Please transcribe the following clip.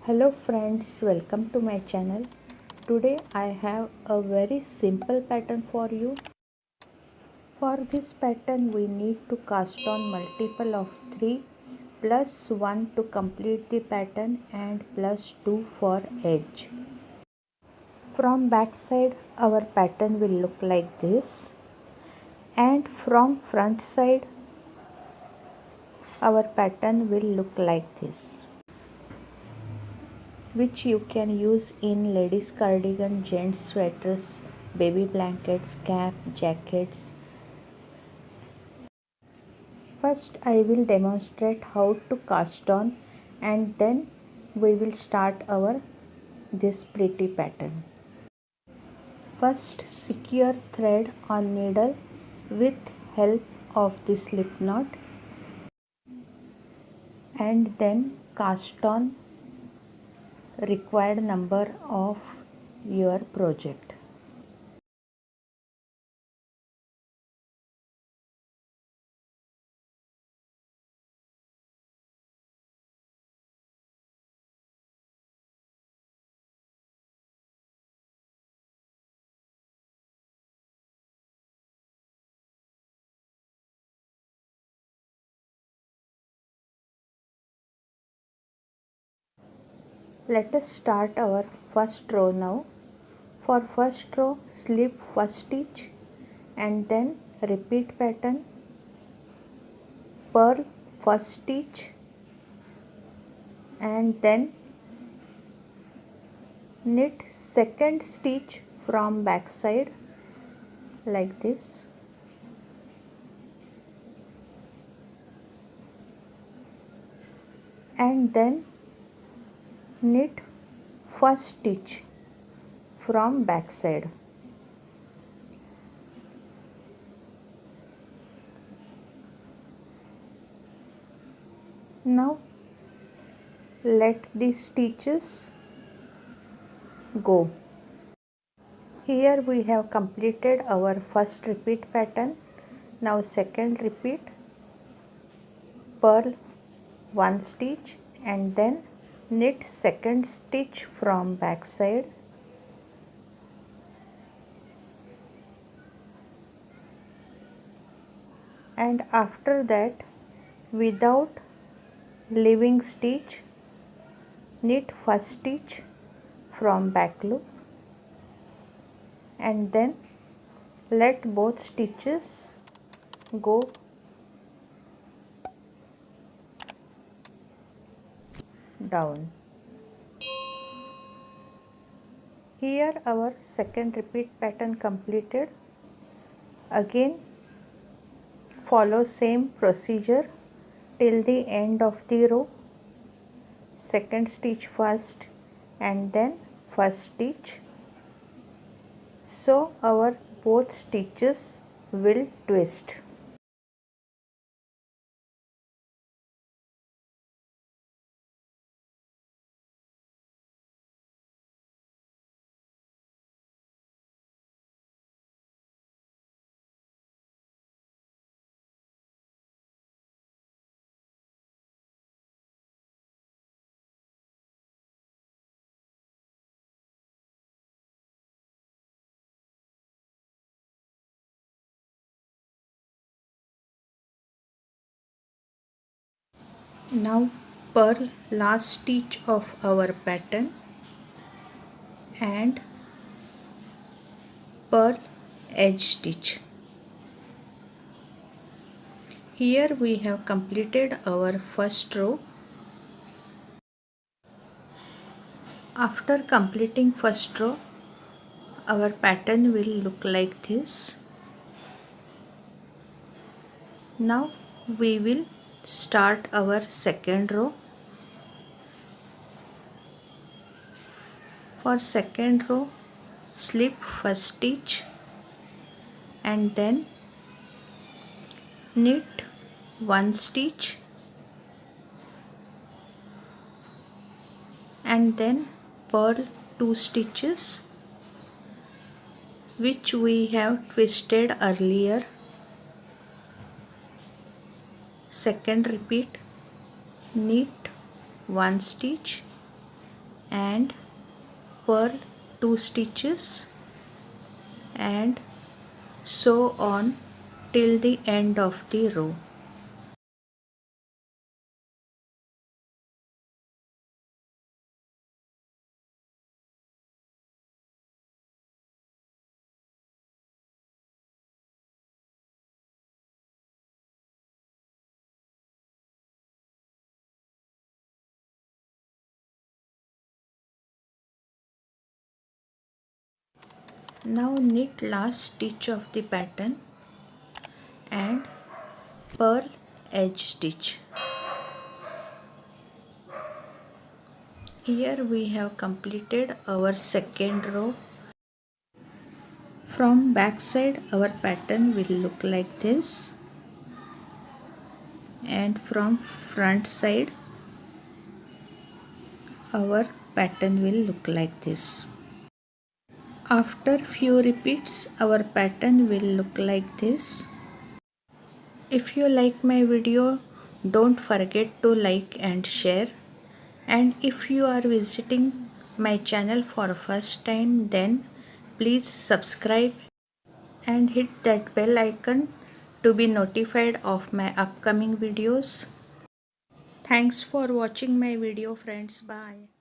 Hello friends, welcome to my channel. Today I have a very simple pattern for you. For this pattern we need to cast on multiple of 3 plus 1 to complete the pattern and plus 2 for edge. From back side our pattern will look like this, and from front side our pattern will look like this, which you can use in ladies cardigan, gents sweaters, baby blankets, cap, jackets. First I will demonstrate how to cast on, and then we will start our this pretty pattern. First secure thread on needle with help of the slip knot, and then cast on required number of your project. Let us start our first row now. For first row, slip first stitch and then repeat pattern, purl first stitch and then knit second stitch from back side like this, and then knit first stitch from back side. Now let the stitches go. Here we have completed our first repeat pattern. Now second repeat, purl one stitch and then knit second stitch from back side, and after that without leaving stitch knit first stitch from back loop, and then let both stitches go down. Here our second repeat pattern completed. Again follow same procedure till the end of the row. Second stitch first and then first stitch, so our both stitches will twist. Now purl last stitch of our pattern and purl edge stitch. Here we have completed our first row. After completing first row, our pattern will look like this. Now we will start our second row. For second row, slip first stitch and then knit one stitch and then purl two stitches which we have twisted earlier. Second repeat, knit one stitch and purl 2 stitches and sew on till the end of the row. Now knit last stitch of the pattern and purl edge stitch. Here we have completed our second row. From back side our pattern will look like this, and from front side our pattern will look like this. After few repeats our pattern will look like this. If you like my video, don't forget to like and share. And if you are visiting my channel for first time, then please subscribe and hit that bell icon to be notified of my upcoming videos. Thanks for watching my video, friends. Bye.